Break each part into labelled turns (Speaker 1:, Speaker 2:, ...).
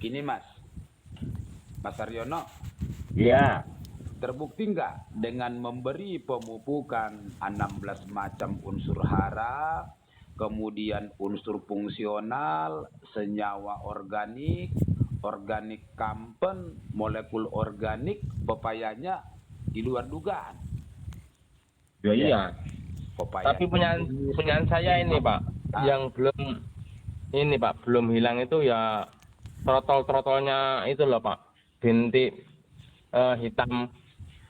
Speaker 1: Ini Mas Aryono,
Speaker 2: Iya.
Speaker 1: terbukti nggak dengan memberi pemupukan 16 macam unsur hara, kemudian unsur fungsional, senyawa organik, organik kampen, molekul organik, pepayanya di luar dugaan.
Speaker 2: Ya, iya.
Speaker 1: Pepaya
Speaker 2: Tapi punyaan saya ini, Pak, yang belum hilang itu ya trotol-trotolnya itu loh, Pak. Bintik hitam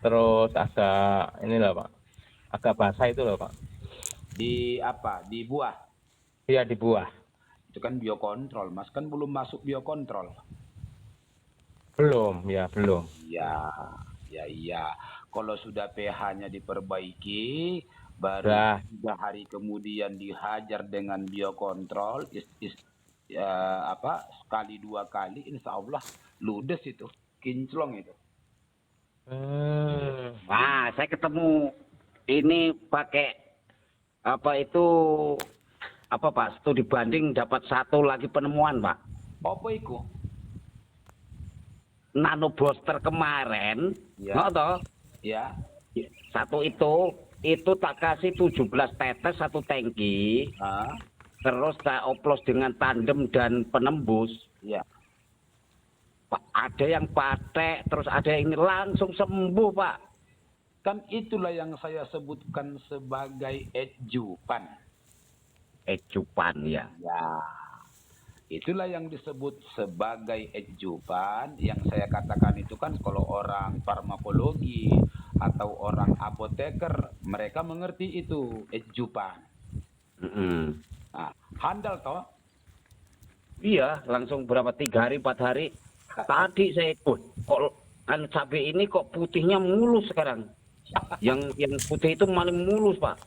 Speaker 2: terus agak ini loh, Pak. Agak basah itu loh, Pak.
Speaker 1: di apa? Di buah.
Speaker 2: Iya, di buah.
Speaker 1: Itu kan biokontrol, Mas, kan belum masuk biokontrol.
Speaker 2: Belum, ya belum.
Speaker 1: Iya. Kalau sudah pH-nya diperbaiki, baru
Speaker 2: Dah.
Speaker 1: 3 hari kemudian dihajar dengan biokontrol, sekali 2 kali, insya Allah ludes itu, kinclong itu.
Speaker 3: Nah, saya ketemu ini pakai apa Pak? Studi banding dapat satu lagi penemuan, Pak.
Speaker 1: Apa itu?
Speaker 3: Nano booster kemarin,
Speaker 1: Ya.
Speaker 3: nggak toh?
Speaker 1: Ya.
Speaker 3: Satu itu tak kasih 17 tetes satu tangki. Terus saya oplos dengan tandem dan penembus.
Speaker 1: Ya.
Speaker 3: Pak, ada yang patek, terus ada yang ini langsung sembuh, Pak.
Speaker 1: Kan itulah yang saya sebutkan sebagai ejupan.
Speaker 3: Ejupan, ya.
Speaker 1: Ya. Itulah yang disebut sebagai ejupan. Yang saya katakan itu kan kalau orang farmakologi atau orang apoteker, mereka mengerti itu ejupan. Nah, handal toh?
Speaker 3: Iya, langsung berapa 3 hari 4 hari. Tadi saya kok cabai ini kok putihnya mulus sekarang. Yang putih itu maling mulus, Pak.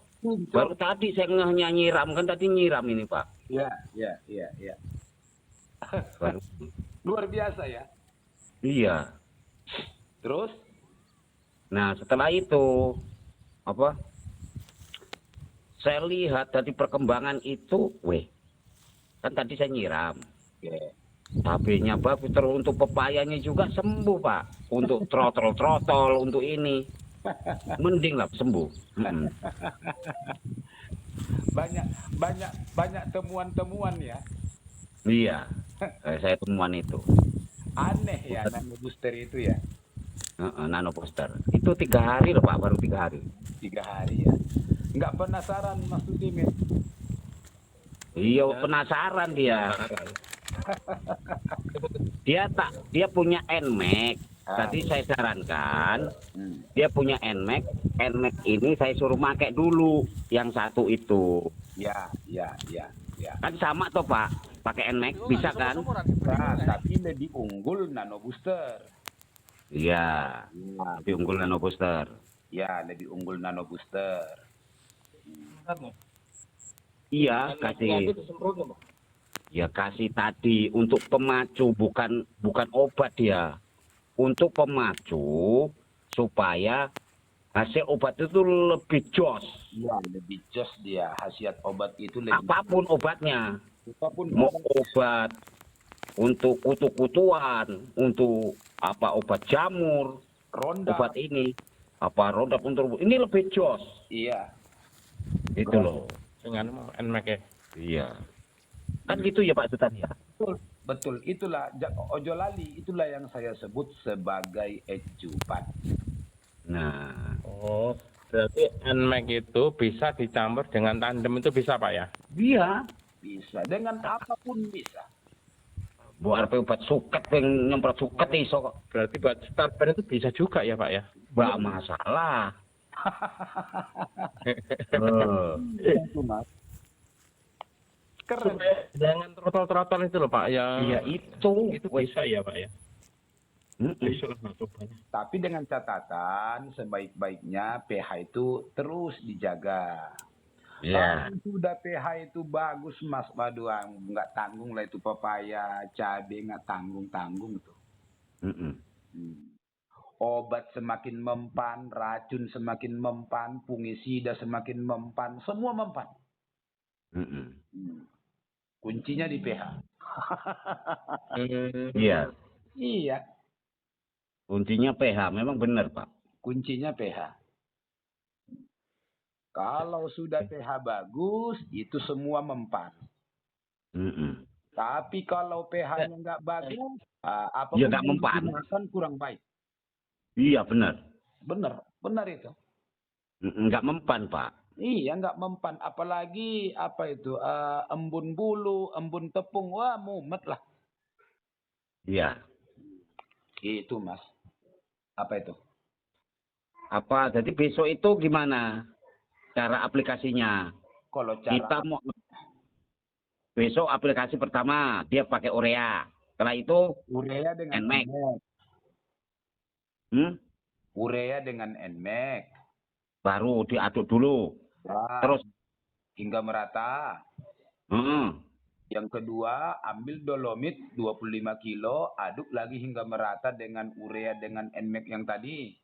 Speaker 3: Baru tadi saya nyiram, kan tadi nyiram ini, Pak.
Speaker 1: Iya. Luar biasa ya.
Speaker 3: Iya.
Speaker 1: Terus?
Speaker 3: Nah, setelah itu saya lihat dari perkembangan itu, kan tadi saya nyiram. Cabenya bagus, terus untuk pepayanya juga sembuh, Pak. Untuk trotol, untuk ini. Mending lah sembuh.
Speaker 1: Banyak temuan-temuan ya.
Speaker 3: Iya, saya temuan itu.
Speaker 1: Aneh ya nano booster itu ya.
Speaker 3: Nano booster. Itu 3 hari loh, Pak, baru 3 hari.
Speaker 1: 3 hari ya. Nggak penasaran Mas Utimin?
Speaker 3: Iya, penasaran dia. Dia punya NMAX. Tadi saya sarankan, dia punya NMAX. NMAX ini saya suruh pakai dulu yang satu itu.
Speaker 1: Ya.
Speaker 3: Kan sama toh, Pak, pakai NMAX bisa kan?
Speaker 1: Nah, tapi lebih unggul nano booster.
Speaker 3: Iya, lebih unggul nano booster.
Speaker 1: Ya, lebih unggul nano booster.
Speaker 3: Iya, kasih tadi untuk pemacu, bukan obat dia. Untuk pemacu supaya hasil obat itu lebih jos.
Speaker 1: Ya, lebih jos dia. Khasiat obat itu lebih.
Speaker 3: Apapun obatnya. Mau obat untuk kutu-kutuan, untuk obat jamur,
Speaker 1: ronda.
Speaker 3: Obat ini ronda untuk ini lebih jos.
Speaker 1: Iya.
Speaker 3: Itu loh.
Speaker 2: Dengan NMAX ya.
Speaker 3: Iya. Kan gitu ya Pak Sultan ya.
Speaker 1: Betul. Itulah ojo lali, itulah yang saya sebut sebagai ejupan.
Speaker 3: Nah.
Speaker 2: Oh, berarti NMAX itu bisa dicampur dengan tandem itu bisa, Pak ya?
Speaker 3: Iya.
Speaker 1: Bisa. Dengan apapun bisa.
Speaker 3: Buat obat suket, nyemprot suket iso.
Speaker 2: Berarti buat starter itu bisa juga ya, Pak ya?
Speaker 3: Nggak masalah.
Speaker 1: Itu Mas. Keren.
Speaker 2: Jangan trotol-trotol itu loh, Pak.
Speaker 3: Iya itu
Speaker 2: bisa ya, Pak ya?
Speaker 1: Tapi dengan catatan sebaik-baiknya pH itu terus dijaga.
Speaker 3: Iya.
Speaker 1: Kalau sudah pH itu bagus Mas, waduh nggak tanggung lah itu pepaya, cabai nggak tanggung tuh. Obat semakin mempan, racun semakin mempan, fungisida semakin mempan, semua mempan. Kuncinya di pH.
Speaker 3: Iya,
Speaker 1: Iya,
Speaker 3: kuncinya pH. Memang benar, Pak.
Speaker 1: kuncinya pH. Kalau sudah pH bagus, itu semua mempan.
Speaker 3: Mm-mm.
Speaker 1: Tapi kalau pH-nya nggak bagus,
Speaker 3: Ya
Speaker 1: apapun
Speaker 3: nggak
Speaker 1: yang
Speaker 3: mempan.
Speaker 1: digunakan kurang baik.
Speaker 3: Iya, benar.
Speaker 1: Benar, benar itu.
Speaker 3: Nggak mempan, Pak.
Speaker 1: Iya, nggak mempan. Apalagi apa itu, embun bulu, embun tepung, wah mumet lah.
Speaker 3: Iya.
Speaker 1: Itu Mas. Apa itu?
Speaker 3: Apa, jadi besok itu gimana cara aplikasinya?
Speaker 1: Kalau
Speaker 3: Kita
Speaker 1: cara
Speaker 3: mau besok aplikasi pertama, dia pakai urea. Setelah itu,
Speaker 1: urea dengan
Speaker 3: NMAX.
Speaker 1: NMAX,
Speaker 3: Hmm?
Speaker 1: urea dengan NMAX,
Speaker 3: Baru diaduk dulu.
Speaker 1: wah,
Speaker 3: Terus,
Speaker 1: hingga merata.
Speaker 3: hmm,
Speaker 1: Yang kedua, ambil dolomit 25 kilo, aduk lagi hingga merata dengan urea dengan NMAX yang tadi.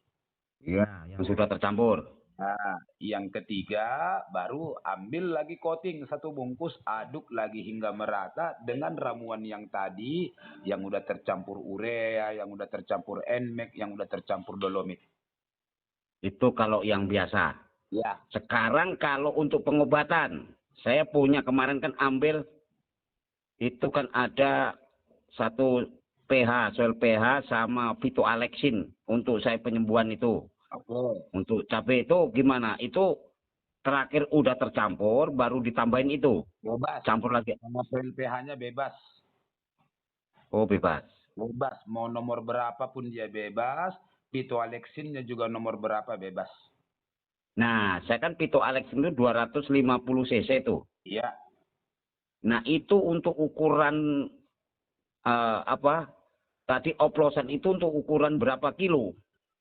Speaker 3: iya, yang sudah tercampur.
Speaker 1: Nah, yang ketiga, baru ambil lagi coating satu bungkus, aduk lagi hingga merata dengan ramuan yang tadi, yang udah tercampur urea, yang udah tercampur NMAX, yang udah tercampur dolomit.
Speaker 3: Itu kalau yang biasa.
Speaker 1: Ya,
Speaker 3: Sekarang kalau untuk pengobatan, saya punya kemarin kan ambil, itu kan ada satu pH, soil pH sama phytoalexin untuk saya penyembuhan itu.
Speaker 1: oke.
Speaker 3: Untuk cabai itu gimana? Itu terakhir udah tercampur, baru ditambahin itu.
Speaker 1: Bebas.
Speaker 3: Campur lagi.
Speaker 1: Sama pH-nya bebas.
Speaker 3: Oh, bebas.
Speaker 1: Bebas. Mau nomor berapa pun dia bebas. Phytoalexinnya juga nomor berapa bebas.
Speaker 3: Nah, saya kan phytoalexin itu 250 cc itu.
Speaker 1: Iya.
Speaker 3: Nah, itu untuk ukuran apa? Tadi oplosan itu untuk ukuran berapa kilo?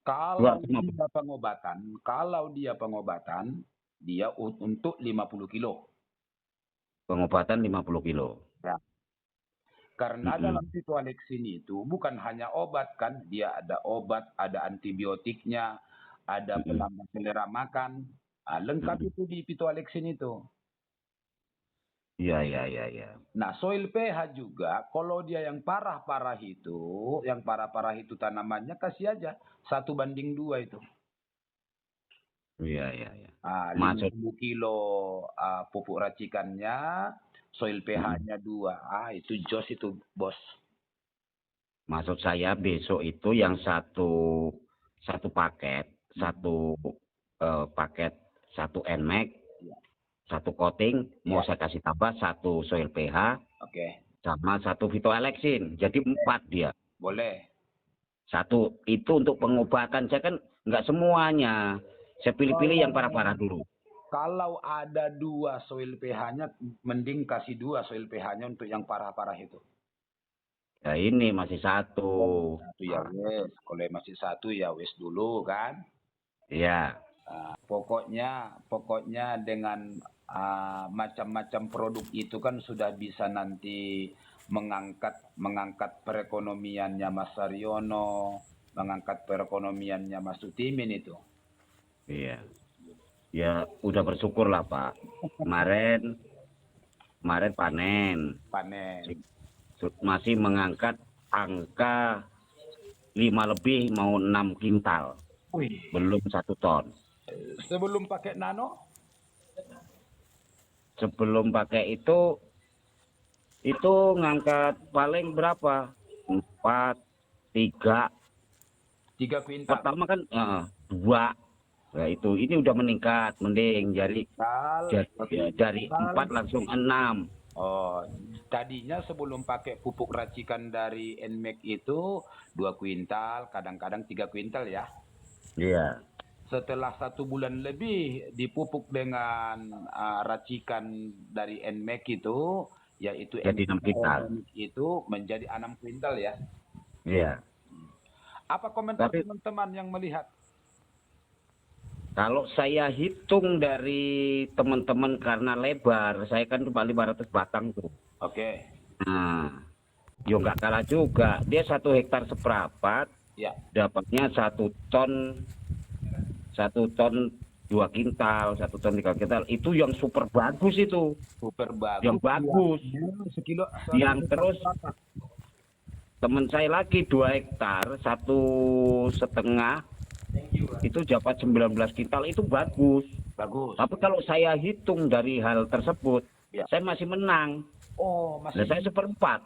Speaker 1: Kalau
Speaker 3: 250.
Speaker 1: dia pengobatan, dia untuk 50 kilo.
Speaker 3: Pengobatan 50 kilo.
Speaker 1: Ya. Karena
Speaker 3: Mm-mm.
Speaker 1: dalam phytoalexin itu bukan hanya obat kan, dia ada obat, ada antibiotiknya, ada
Speaker 3: Mm-mm.
Speaker 1: pelambat selera makan. Lengkap
Speaker 3: Mm-mm.
Speaker 1: itu di phytoalexin itu.
Speaker 3: Iya, iya, iya, iya.
Speaker 1: Nah, soil pH juga, kalau dia yang parah-parah itu tanamannya kasih aja 1:2 itu.
Speaker 3: Iya, iya, iya.
Speaker 1: Lima
Speaker 3: Maksud
Speaker 1: puluh kilo pupuk racikannya, soil pH-nya 2. Itu jos itu, bos.
Speaker 3: maksud saya besok itu yang satu paket, satu paket, satu NMAX,
Speaker 1: Ya.
Speaker 3: satu coating, mau
Speaker 1: Ya.
Speaker 3: saya kasih tambah satu soil pH
Speaker 1: Oke,
Speaker 3: sama satu phytoalexin. Jadi 4 dia.
Speaker 1: boleh.
Speaker 3: Satu itu untuk pengobatan. Saya kan nggak semuanya. Saya pilih-pilih yang parah-parah dulu.
Speaker 1: Kalau ada 2 soil pH-nya, mending kasih 2 soil pH-nya untuk yang parah-parah itu.
Speaker 3: Ya ini masih satu.
Speaker 1: Satu ya wes, kalau masih satu ya wes dulu kan.
Speaker 3: Iya.
Speaker 1: Pokoknya dengan macam-macam produk itu kan sudah bisa nanti mengangkat perekonomiannya Mas Saryono, mengangkat perekonomiannya Mas Sutimin itu.
Speaker 3: Iya. Ya udah bersyukur lah Pak. Kemarin panen.
Speaker 1: Panen.
Speaker 3: Masih mengangkat angka 5 lebih mau 6 kintal.
Speaker 1: Wih.
Speaker 3: Belum 1 ton.
Speaker 1: Sebelum pakai nano?
Speaker 3: Sebelum pakai itu ngangkat paling berapa? 4, 3.
Speaker 1: 3 kuintal.
Speaker 3: Pertama kan 2. Nah, itu ini udah meningkat, mending dari 4 langsung 6.
Speaker 1: Oh, tadinya sebelum pakai pupuk racikan dari NMAX itu 2 kuintal, kadang-kadang 3 kuintal ya.
Speaker 3: Iya.
Speaker 1: Setelah 1 bulan lebih dipupuk dengan racikan dari NMAX itu, yaitu
Speaker 3: Jadi 6 kintal.
Speaker 1: itu menjadi 6 kuintal ya.
Speaker 3: Iya.
Speaker 1: Apa komentar
Speaker 3: Tapi
Speaker 1: teman-teman yang melihat?
Speaker 3: kalau saya hitung dari teman-teman karena lebar, saya kan cuma 500 batang tuh.
Speaker 1: Oke.
Speaker 3: Nah, yo nggak kalah juga. Dia 1 hektar seperempat,
Speaker 1: Ya.
Speaker 3: dapatnya 1 ton 2 kintal, 1 ton 3 kintal. Itu yang super bagus itu.
Speaker 1: Super bagus.
Speaker 3: Yang bagus.
Speaker 1: Sekilo.
Speaker 3: Yang terus teman saya lagi 2 hektar, 1,5 itu dapat 19 kintal, itu bagus.
Speaker 1: Bagus.
Speaker 3: Tapi kalau saya hitung dari hal tersebut,
Speaker 1: Ya.
Speaker 3: saya masih menang.
Speaker 1: Oh,
Speaker 3: Nah,
Speaker 1: masih
Speaker 3: saya seperempat.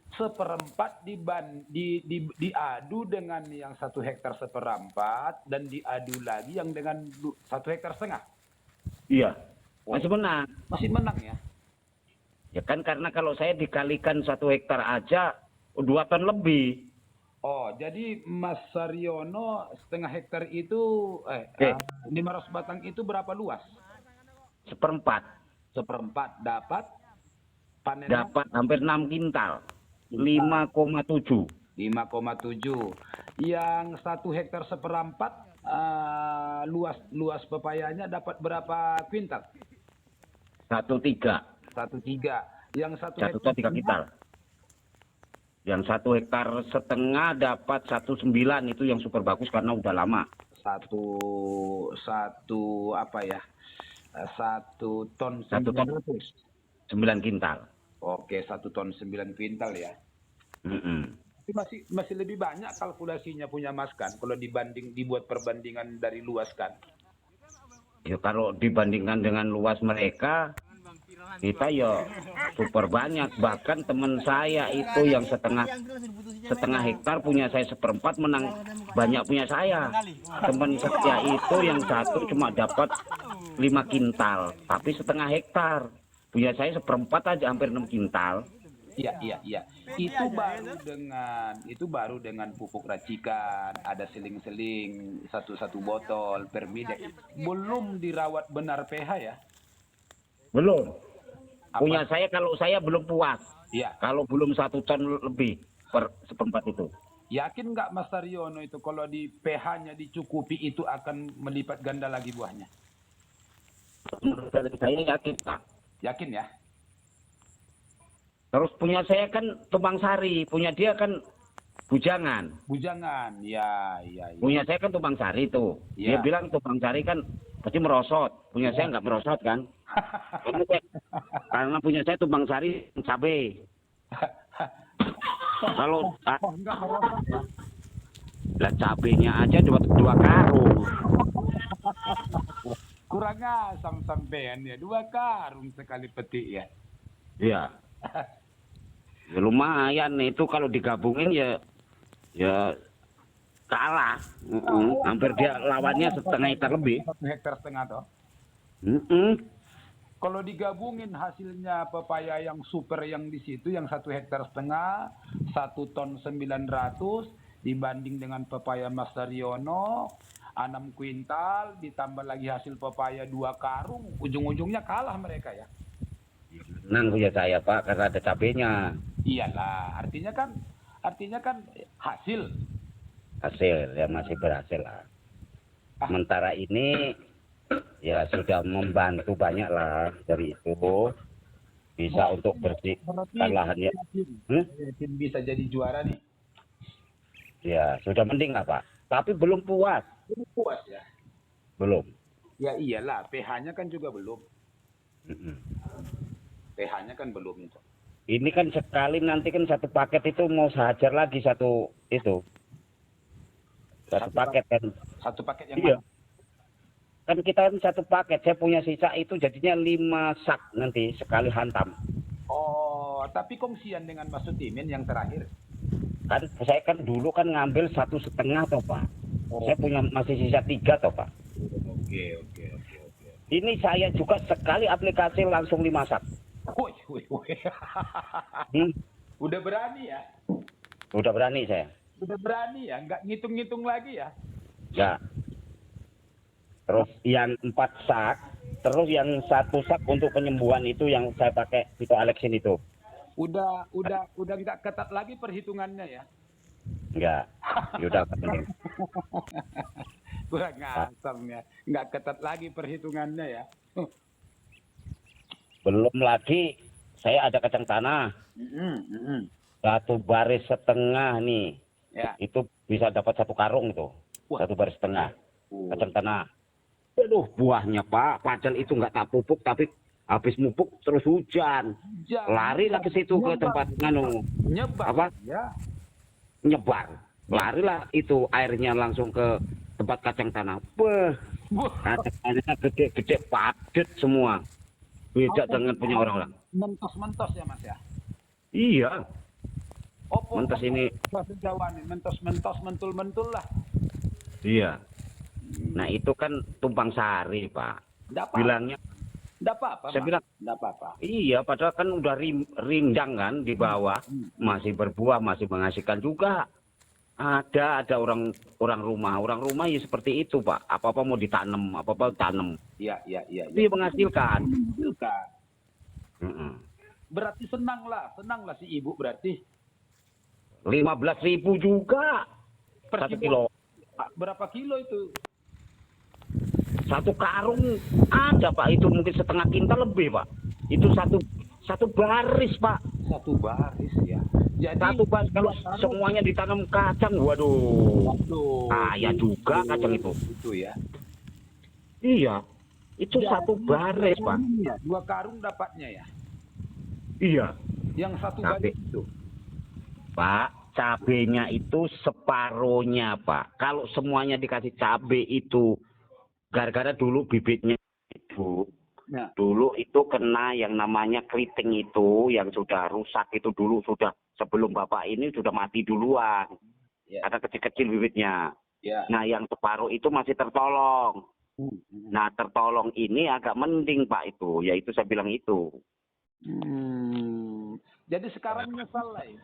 Speaker 1: seperempat diadu dengan yang 1 hektar seperempat dan diadu lagi yang dengan 1,5 hektar.
Speaker 3: Iya, masih menang.
Speaker 1: Masih menang ya?
Speaker 3: Ya kan karena kalau saya dikalikan 1 hektar aja 2 ton lebih.
Speaker 1: Oh, jadi Mas Saryono 1/2 hektar itu 500 batang itu berapa luas?
Speaker 3: Seperempat.
Speaker 1: Seperempat dapat panen
Speaker 3: Dapat hampir 6 kintal. 5,7.
Speaker 1: 5,7. Yang 1 hektar seperempat luas pepayanya dapat berapa kuintal?
Speaker 3: 1,3.
Speaker 1: 1,3. Yang
Speaker 3: 1 ton 3 kintal. Yang 1,5 hektar dapat 1,9, itu yang super bagus karena udah lama.
Speaker 1: Satu apa ya? 1 ton
Speaker 3: 1 ton
Speaker 1: 900.
Speaker 3: 9 kintal.
Speaker 1: Oke, 1 ton 9 kuintal ya. Tapi masih lebih banyak kalkulasinya punya Mas kan kalau dibuat perbandingan dari luas kan.
Speaker 3: Ya kalau dibandingkan dengan luas mereka, kita ya super banyak. Bahkan teman saya itu yang setengah hektar punya saya seperempat, menang banyak punya saya. Teman saya itu yang satu cuma dapat 5 kintal, tapi setengah hektar. Punya saya seperempat aja hampir 6 kintal.
Speaker 1: Iya. Itu baru dengan pupuk racikan, ada seling-seling satu botol permide. Belum dirawat benar pH ya.
Speaker 3: Belum.
Speaker 1: Apa?
Speaker 3: Punya saya kalau saya belum puas.
Speaker 1: Iya.
Speaker 3: Kalau belum 1 ton lebih per seperempat itu.
Speaker 1: Yakin nggak Mas Saryono itu kalau di pH-nya dicukupi itu akan melipat ganda lagi buahnya?
Speaker 3: Menurut saya yakin, Pak.
Speaker 1: Yakin ya?
Speaker 3: Terus punya saya kan tumpang sari, punya dia kan bujangan.
Speaker 1: Bujangan, ya.
Speaker 3: Punya saya kan tumpang sari tuh. Dia
Speaker 1: Iya.
Speaker 3: bilang tumpang sari kan pasti merosot. Punya saya nggak merosot kan. Karena punya saya tumpang sari cabai. Kalau
Speaker 1: Enggak merosot ya?
Speaker 3: lah cabenya aja 2 karung.
Speaker 1: Kurang asam sampean ya, 2 karung sekali petik ya.
Speaker 3: Iya. Ya lumayan itu kalau digabungin ya kalah. Hampir dia lawannya setengah hektar lebih.
Speaker 1: 1,5 hektar toh. Kalau digabungin hasilnya pepaya yang super yang di situ yang 1,5 hektar, 1 ton 900 dibanding dengan pepaya Mas Saryono 6 kuintal ditambah lagi hasil pepaya 2 karung, ujung-ujungnya kalah mereka ya.
Speaker 3: Menang punya saya Pak karena ada cabenya.
Speaker 1: Iyalah, artinya kan hasil.
Speaker 3: Hasil ya masih berhasil lah. Sementara ini ya sudah membantu banyak lah dari itu bisa untuk bersihkan lahannya.
Speaker 1: Yakin bisa jadi juara nih.
Speaker 3: Ya sudah mending lah Pak. Tapi belum puas.
Speaker 1: Belum puas ya.
Speaker 3: Belum.
Speaker 1: Ya iyalah, pH-nya kan juga belum. pH-nya kan belum itu.
Speaker 3: Ini kan sekali nanti kan 1 paket itu mau sehajar lagi satu itu. Satu paket kan.
Speaker 1: 1 paket yang
Speaker 3: Iya.
Speaker 1: mana?
Speaker 3: Kan kita kan 1 paket, saya punya sisa itu jadinya 5 sak nanti sekali hantam.
Speaker 1: Oh, tapi kongsian dengan Mas Sutimin yang terakhir.
Speaker 3: Kan saya kan dulu kan ngambil 1,5 toh Pak.
Speaker 1: Oh.
Speaker 3: Saya punya masih sisa 3 toh Pak.
Speaker 1: Oke.
Speaker 3: Ini saya juga sekali aplikasi langsung 5 sak.
Speaker 1: Wih.
Speaker 3: Hmm,
Speaker 1: Udah berani ya?
Speaker 3: udah berani saya.
Speaker 1: Udah berani ya? Nggak ngitung-ngitung lagi ya?
Speaker 3: Ya. Terus yang 4 sak, terus yang 1 sak untuk penyembuhan itu yang saya pakai itu Alexin itu.
Speaker 1: Udah nggak ketat lagi perhitungannya ya?
Speaker 3: Enggak. Udah penting.
Speaker 1: Kurang asam ya. Nggak ketat lagi perhitungannya ya?
Speaker 3: Belum lagi saya ada kacang tanah. 1 baris setengah nih.
Speaker 1: Ya.
Speaker 3: Itu bisa dapat 1 karung tuh.
Speaker 1: Wah.
Speaker 3: 1 baris setengah kacang tanah. Aduh, buahnya Pak, padahal itu nggak tak pupuk, tapi habis mupuk terus hujan. Larilah ke situ ke tempat nganu
Speaker 1: nyebar
Speaker 3: apa
Speaker 1: ya.
Speaker 3: nyebar. Larilah itu airnya langsung ke tempat kacang tanah. Beh,
Speaker 1: Wah,
Speaker 3: kacang tanahnya gede-gede padat semua. Beda dengan punya orang-orang.
Speaker 1: mentos-mentos ya Mas ya.
Speaker 3: Iya,
Speaker 1: Opo
Speaker 3: mentos ini.
Speaker 1: bahasa Jawa nih, mentos-mentos, mentul-mentul lah.
Speaker 3: Iya. Nah itu kan tumpang sari Pak.
Speaker 1: Enggak apa,
Speaker 3: Bilangnya,
Speaker 1: enggak apa-apa.
Speaker 3: saya
Speaker 1: Mas.
Speaker 3: bilang
Speaker 1: Enggak apa-apa.
Speaker 3: iya, padahal kan udah rindang kan di bawah, masih berbuah, masih menghasilkan juga. Ada orang rumah ya seperti itu Pak. Apa-apa mau ditanam, apa-apa tanam.
Speaker 1: Iya, iya, iya,
Speaker 3: Itu ya menghasilkan.
Speaker 1: Menghasilkan.
Speaker 3: Mm-mm.
Speaker 1: Berarti senanglah si ibu berarti.
Speaker 3: 15.000 juga
Speaker 1: Per
Speaker 3: 1 kilo.
Speaker 1: Berapa kilo itu?
Speaker 3: 1 karung ada Pak, itu mungkin setengah kintal lebih Pak. Itu satu baris Pak.
Speaker 1: Satu baris ya. Jadi
Speaker 3: Satu baris kalau semuanya ditanam kacang, waduh.
Speaker 1: waduh,
Speaker 3: Kaya juga kacang itu.
Speaker 1: Itu ya.
Speaker 3: Iya. Itu
Speaker 1: Jadi,
Speaker 3: 1 baris Pak.
Speaker 1: Ya, 2 karung dapatnya ya.
Speaker 3: Iya.
Speaker 1: Yang 1
Speaker 3: Cabe.
Speaker 1: baris itu.
Speaker 3: Pak, cabenya itu separohnya Pak. Kalau semuanya dikasih cabe itu, gara-gara dulu bibitnya itu,
Speaker 1: Nah,
Speaker 3: dulu itu kena yang namanya keriting itu, yang sudah rusak itu dulu sudah sebelum Bapak ini sudah mati duluan.
Speaker 1: ya,
Speaker 3: Ada kecil-kecil bibitnya.
Speaker 1: ya.
Speaker 3: Nah, yang separuh itu masih tertolong. Nah, tertolong ini agak mending Pak itu, yaitu saya bilang itu.
Speaker 1: Jadi sekarang nyesal lah ya.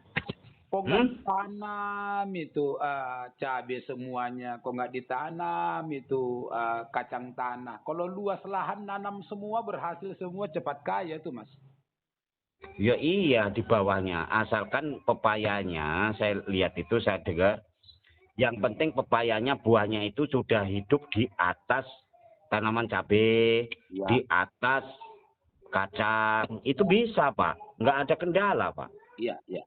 Speaker 1: Kok nggak ditanam itu cabai semuanya, kok nggak ditanam itu kacang tanah. Kalau luas lahan nanam semua berhasil semua cepat kaya tuh Mas.
Speaker 3: Ya iya di bawahnya, asalkan pepayanya saya lihat itu saya dengar. Yang penting pepayanya buahnya itu sudah hidup di atas tanaman cabai,
Speaker 1: Ya.
Speaker 3: di atas kacang. Itu bisa Pak, nggak ada kendala Pak.
Speaker 1: Iya, iya.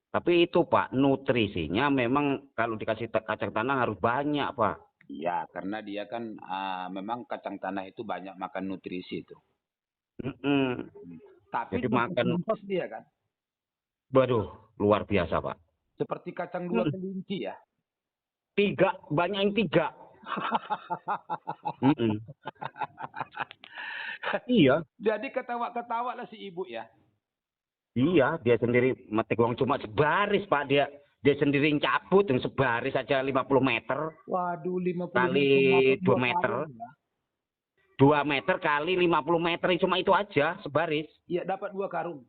Speaker 3: Tapi itu Pak, nutrisinya memang kalau dikasih kacang tanah harus banyak Pak.
Speaker 1: Iya, karena dia kan memang kacang tanah itu banyak makan nutrisi itu.
Speaker 3: Mm-mm.
Speaker 1: Tapi
Speaker 3: Jadi makan,
Speaker 1: mentos dia kan.
Speaker 3: waduh, luar biasa Pak.
Speaker 1: Seperti kacang 2 kelinci ya.
Speaker 3: 3, banyak yang 3. Mm-mm. Iya,
Speaker 1: Jadi ketawa-ketawa lah si ibu ya.
Speaker 3: iya, dia sendiri metik uang cuma sebaris Pak, dia sendiri cabut yang sebaris aja 50 meter
Speaker 1: Waduh, 50
Speaker 3: kali 2 meter.
Speaker 1: ya.
Speaker 3: 2 meter kali 50 meter cuma itu aja sebaris.
Speaker 1: Iya, dapat 2 karung.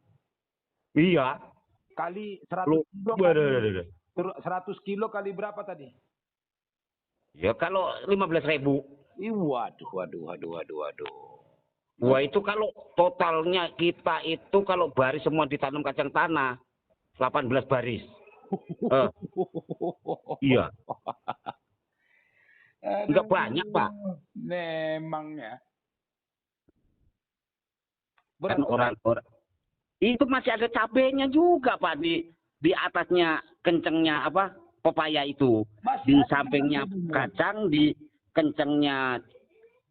Speaker 3: Iya.
Speaker 1: Kali 100
Speaker 3: Lu,
Speaker 1: kilo.
Speaker 3: waduh.
Speaker 1: 100 kilo kali berapa tadi?
Speaker 3: Ya kalau 15.000.
Speaker 1: Waduh.
Speaker 3: Wah itu kalau totalnya kita itu kalau baris semua ditanam kacang tanah 18 baris. Iya. Enggak banyak Pak.
Speaker 1: Memang ya.
Speaker 3: Kan orang-orang itu masih ada cabenya juga Pak di atasnya kencengnya apa pepaya itu.
Speaker 1: Masih
Speaker 3: Di
Speaker 1: ada
Speaker 3: sampingnya
Speaker 1: cabenya.
Speaker 3: kacang, di kencengnya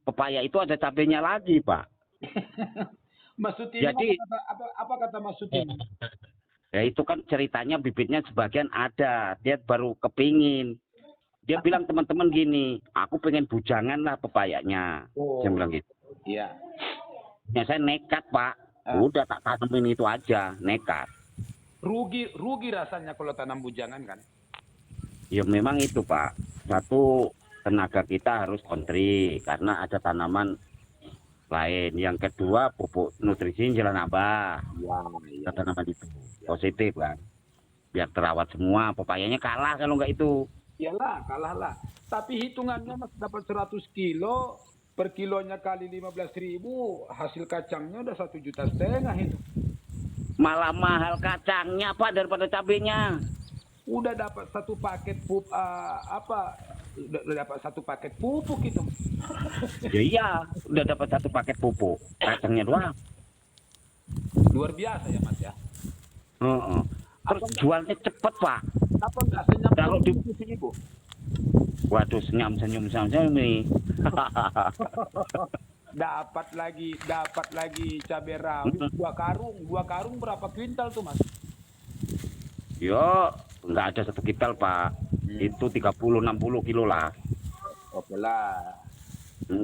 Speaker 3: pepaya itu ada cabenya lagi Pak.
Speaker 1: Mas Sutini,
Speaker 3: Jadi
Speaker 1: apa kata Mas Sutini?
Speaker 3: ya itu kan ceritanya bibitnya sebagian ada, dia baru kepingin. Dia bilang teman-teman gini, aku pengen bujangan lah pepayanya.
Speaker 1: Oh.
Speaker 3: Saya bilang gitu.
Speaker 1: Iya.
Speaker 3: Ya saya nekat Pak, udah tak tanemin itu aja, nekat.
Speaker 1: Rugi rasanya kalau tanam bujangan kan?
Speaker 3: Ya memang itu Pak, satu tenaga kita harus kontri karena ada tanaman lain. Yang kedua pupuk nutrisi jalan nambah.
Speaker 1: Ya.
Speaker 3: Tanaman itu positif kan. Biar terawat semua, pepayanya kalah kalau nggak itu.
Speaker 1: Iyalah, kalah lah. Tapi hitungannya Mas dapat 100 kilo, per kilonya kali 15.000, hasil kacangnya udah 1,5 juta itu.
Speaker 3: Malah mahal kacangnya Pak daripada cabenya.
Speaker 1: Udah dapat satu paket udah dapat satu paket pupuk itu.
Speaker 3: Ya iya, udah dapat 1 paket pupuk, kacangnya doang.
Speaker 1: Luar biasa ya Mas ya.
Speaker 3: Terus jualnya cepet Pak.
Speaker 1: Apa enggak senyap
Speaker 3: Kalau di-
Speaker 1: si ibu?
Speaker 3: Waduh, senyum-senyum nih.
Speaker 1: Dapat lagi cabai rawit dua karung berapa kuintal tuh Mas?
Speaker 3: Yo, nggak ada 1 kintal, Pak. Itu 30-60 kilo lah.
Speaker 1: Oke lah.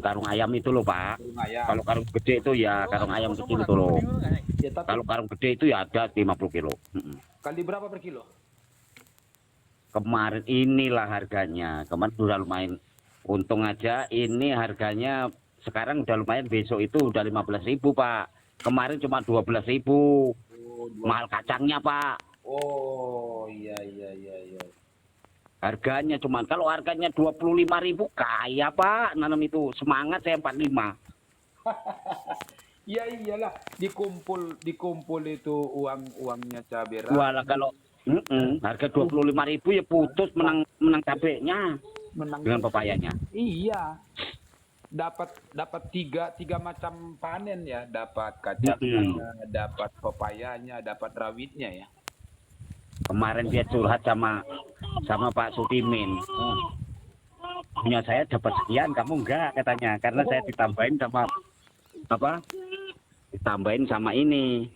Speaker 3: Karung ayam itu loh, Pak.
Speaker 1: Karung ayam.
Speaker 3: Kalau karung gede itu ya karung ayam kecil itu loh.
Speaker 1: Ya, tapi
Speaker 3: Kalau karung gede itu ya ada 50 kilo.
Speaker 1: kali berapa per kilo?
Speaker 3: Kemarin inilah harganya. Kemarin udah lumayan. Untung aja ini harganya sekarang udah lumayan. Besok itu udah 15.000, Pak. Kemarin cuma 12.000.
Speaker 1: Oh,
Speaker 3: Mahal kacangnya, Pak.
Speaker 1: Oh, iya iya iya iya.
Speaker 3: Harganya cuman kalau harganya 25.000 kaya, Pak. Nanam itu semangat saya 45.
Speaker 1: Ya iyalah, dikumpul itu uangnya cabai rawit.
Speaker 3: Walah kalau harga 25.000 ya putus menang cabenya
Speaker 1: Menang
Speaker 3: dengan pepayanya.
Speaker 1: Iya. Dapat tiga macam panen ya, dapat kacangnya, dapat pepayanya, dapat rawitnya ya.
Speaker 3: Kemarin dia curhat sama Pak Sutimin. Punya saya dapat sekian, kamu enggak katanya, karena saya ditambahin sama ditambahin sama ini,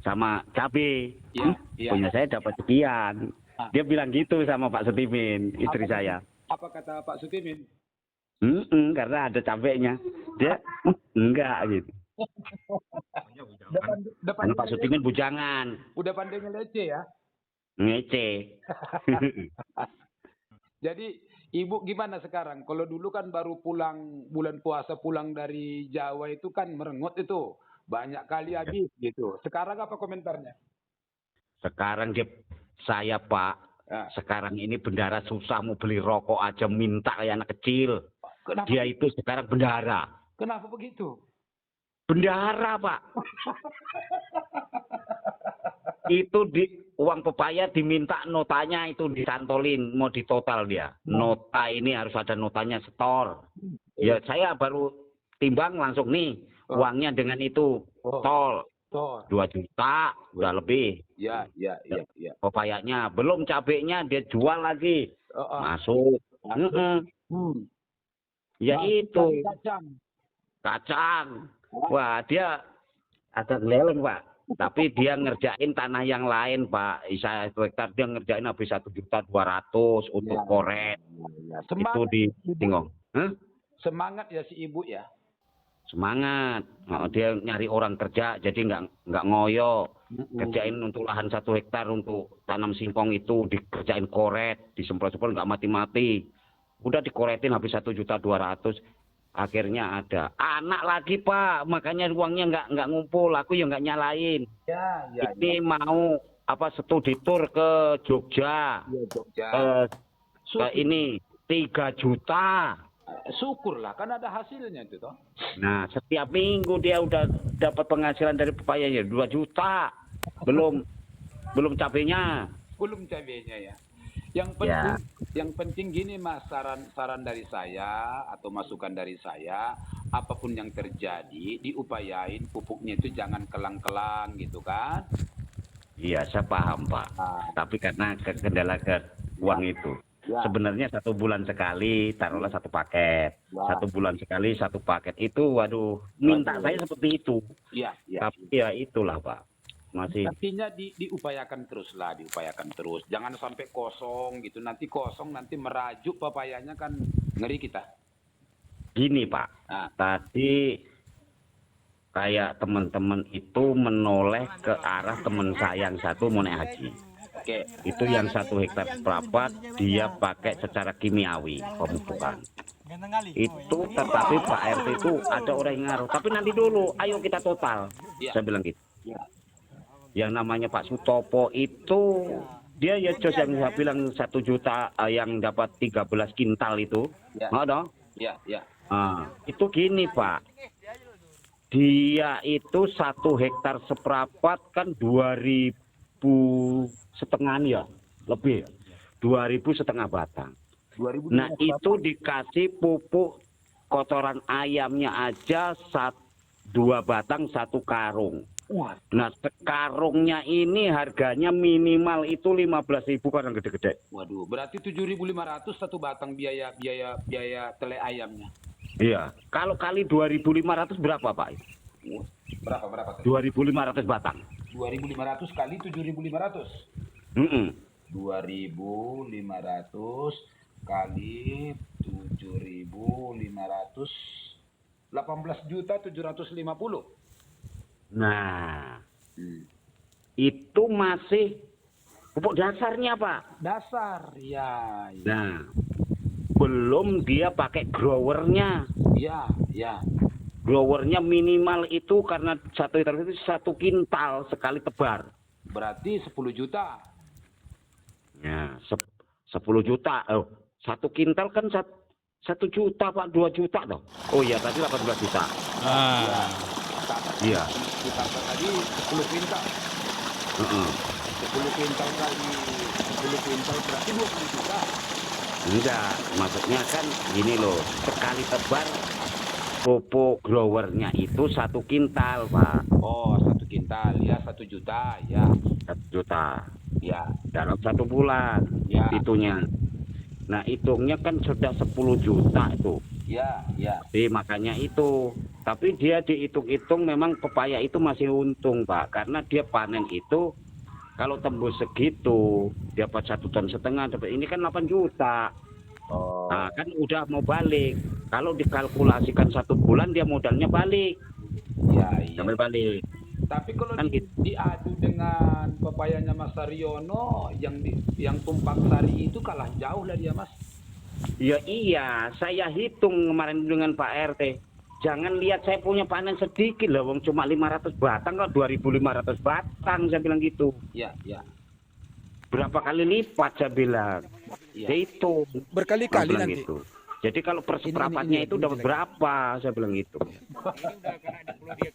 Speaker 3: sama cabe.
Speaker 1: Iya, iya.
Speaker 3: Punya saya dapat sekian. Dia bilang gitu sama Pak Sutimin, istri saya.
Speaker 1: Apa kata Pak Sutimin?
Speaker 3: Karena ada cabenya. Dia enggak gitu. Karena Pak Sutimin bujangan.
Speaker 1: Udah pandai ngelece ya.
Speaker 3: Ngece.
Speaker 1: Jadi Ibu gimana sekarang? Kalau dulu kan baru pulang bulan puasa pulang dari Jawa itu kan merengut itu. Banyak kali habis gitu. Sekarang apa komentarnya?
Speaker 3: Sekarang saya Pak, sekarang ini bendara susah mau beli rokok aja minta kayak anak kecil.
Speaker 1: Kenapa?
Speaker 3: Dia itu sekarang bendara.
Speaker 1: Kenapa begitu?
Speaker 3: Bendara, Pak. Itu uang pepaya diminta notanya itu disantolin, mau ditotal dia. Nota ini harus ada notanya setor. Ya saya baru timbang langsung nih uangnya dengan itu tol. 2 juta udah lebih.
Speaker 1: Ya.
Speaker 3: Pepayanya belum cabenya dia jual lagi. Masuk. Ya itu. Kacang. Wah, dia ada leleng, Pak. Tapi dia ngerjain tanah yang lain, Pak. 1 hektar dia ngerjain habis 1.200.000 untuk koret. Itu di Tingong.
Speaker 1: Semangat ya si Ibu ya.
Speaker 3: Semangat. Dia nyari orang kerja, jadi nggak ngoyo. Kerjain untuk lahan 1 hektar untuk tanam singkong itu dikerjain koret, disemprot-semprot nggak mati-mati. Udah dikoretin habis 1.200.000. Akhirnya ada anak lagi, Pak, makanya uangnya nggak ngumpul, aku ya nggak nyalain. Ini mau studi tour ke Jogja, ke ini 3 juta.
Speaker 1: Syukurlah, kan ada hasilnya itu toh.
Speaker 3: Nah, setiap minggu dia udah dapat penghasilan dari pepayanya 2 juta, belum cabenya.
Speaker 1: Belum cabenya ya. Yang penting gini Mas, saran dari saya atau masukan dari saya, apapun yang terjadi diupayain pupuknya itu jangan kelang-kelang gitu kan.
Speaker 3: Iya, saya paham, Pak. Tapi karena kendala ke uang itu. Sebenarnya 1 bulan sekali taruhlah 1 paket. 1 bulan sekali 1 paket itu waduh, minta saya seperti itu. Tapi ya itulah, Pak. Masih
Speaker 1: artinya diupayakan terus. Jangan sampai kosong gitu. Nanti kosong, nanti merajuk papayanya kan ngeri kita.
Speaker 3: Gini, Pak. Tadi kayak teman-teman itu menoleh ke arah teman saya yang satu mau naik haji. Itu yang 1 hektar seprapat dia pakai secara kimiawi pemupukan. Itu tetapi Pak RT itu ada orang yang ngaruh. Tapi nanti dulu, ayo kita total. Saya bilang gitu. Yang namanya Pak Sutopo itu dia ya Jos yang saya bilang 1 juta yang dapat 13 kintal itu. Dong? Itu gini, Pak. Dia itu 1 hektar seprapat kan 2.500 ya, lebih 2.500 batang. Nah, itu dikasih pupuk kotoran ayamnya aja 2 batang 1 karung.
Speaker 1: Wah,
Speaker 3: Nah, sekarungnya ini harganya minimal itu 15.000 kadang gede-gede.
Speaker 1: waduh, berarti 7.500 satu batang biaya biaya biaya tele ayamnya.
Speaker 3: Iya. Kalau kali 2.500 berapa, Pak?
Speaker 1: Wah, berapa tadi?
Speaker 3: 2.500 batang.
Speaker 1: 2.500 kali 7.500.
Speaker 3: Mm-mm.
Speaker 1: 2.500 kali 7.500, 18.750.
Speaker 3: Nah,
Speaker 1: Hmm.
Speaker 3: itu masih pupuk dasarnya, Pak.
Speaker 1: Dasar, ya, ya,
Speaker 3: Nah, belum dia pakai growernya.
Speaker 1: ya, ya.
Speaker 3: Growernya minimal itu karena 1 hektar itu 1 kintal sekali tebar.
Speaker 1: Berarti 10 juta.
Speaker 3: Ya, 10 juta. Oh, 1 kintal kan 1 juta, Pak. 2 juta toh. Oh iya, tadi 18 juta.
Speaker 1: Ya.
Speaker 3: Iya.
Speaker 1: Kita tadi 10 kuintal.
Speaker 3: Heeh.
Speaker 1: 10 kuintal kali 10 kuintal berarti 20 juta.
Speaker 3: Enggak, maksudnya kan gini loh, sekali tebar pupuk growernya itu 1 kintal, Pak.
Speaker 1: Oh, 1 kuintal, ya 1 juta, ya,
Speaker 3: 1 juta
Speaker 1: ya,
Speaker 3: dalam 1 bulan
Speaker 1: ya,
Speaker 3: itunya. Nah, hitungnya kan sudah 10 juta itu.
Speaker 1: ya, ya.
Speaker 3: Jadi makanya itu. Tapi dia dihitung-hitung memang pepaya itu masih untung, Pak. Karena dia panen itu kalau tembus segitu, dapat 1,5 ton. Ini kan 8 juta.
Speaker 1: Oh,
Speaker 3: Nah, kan udah mau balik. Kalau dikalkulasikan 1 bulan dia modalnya balik.
Speaker 1: ya, iya.
Speaker 3: Sampai balik.
Speaker 1: Tapi kalau
Speaker 3: Kan gitu.
Speaker 1: diadu dengan pepayanya Mas Saryono yang tumpang sari itu kalah jauh lah dia, Mas.
Speaker 3: Ya iya, saya hitung kemarin dengan Pak RT. Jangan lihat saya punya panen sedikit lah, wong cuma 500 batang kok 2.500 batang, saya bilang gitu.
Speaker 1: Ya, ya,
Speaker 3: Berapa kali lipat saya bilang.
Speaker 1: ya.
Speaker 3: Ya itu.
Speaker 4: Berkali-kali
Speaker 3: Saya bilang
Speaker 4: nanti.
Speaker 3: gitu. Jadi kalau perseperapatnya itu dapat berapa, saya bilang gitu.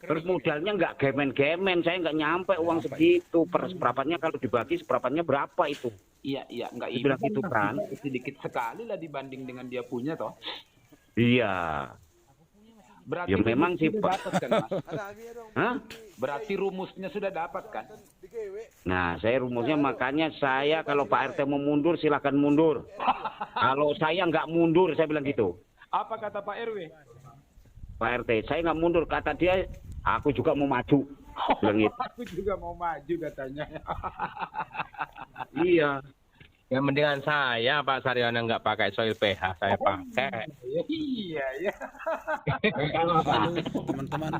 Speaker 3: Terus modalnya nggak gemen-gemen, saya nggak nyampe uang segitu. Perseperapatnya kalau dibagi seperapatnya berapa itu?
Speaker 1: Iya, iya, enggak
Speaker 3: Dia bilang gitu kan.
Speaker 1: sedikit sekali lah dibanding dengan dia punya toh.
Speaker 3: Iya.
Speaker 1: Berarti
Speaker 3: Ya memang
Speaker 1: rumusnya
Speaker 3: sih,
Speaker 1: sudah
Speaker 3: Pak.
Speaker 1: dapat kan, Mas?
Speaker 3: Hah?
Speaker 1: Berarti rumusnya sudah dapat kan?
Speaker 3: Nah, saya rumusnya makanya saya kalau Pak RT mau mundur silahkan mundur. Kalau saya nggak mundur, saya bilang gitu.
Speaker 1: Apa kata Pak RW?
Speaker 3: Pak RT, saya nggak mundur. Kata dia, aku juga mau maju. Bilang gitu.
Speaker 1: Aku juga mau maju katanya.
Speaker 3: Iya.
Speaker 2: Ya mendingan saya Pak Saryono nggak pakai soil pH, saya pakai.
Speaker 1: Iya, iya.
Speaker 3: Kalau Pak,
Speaker 4: Teman-teman,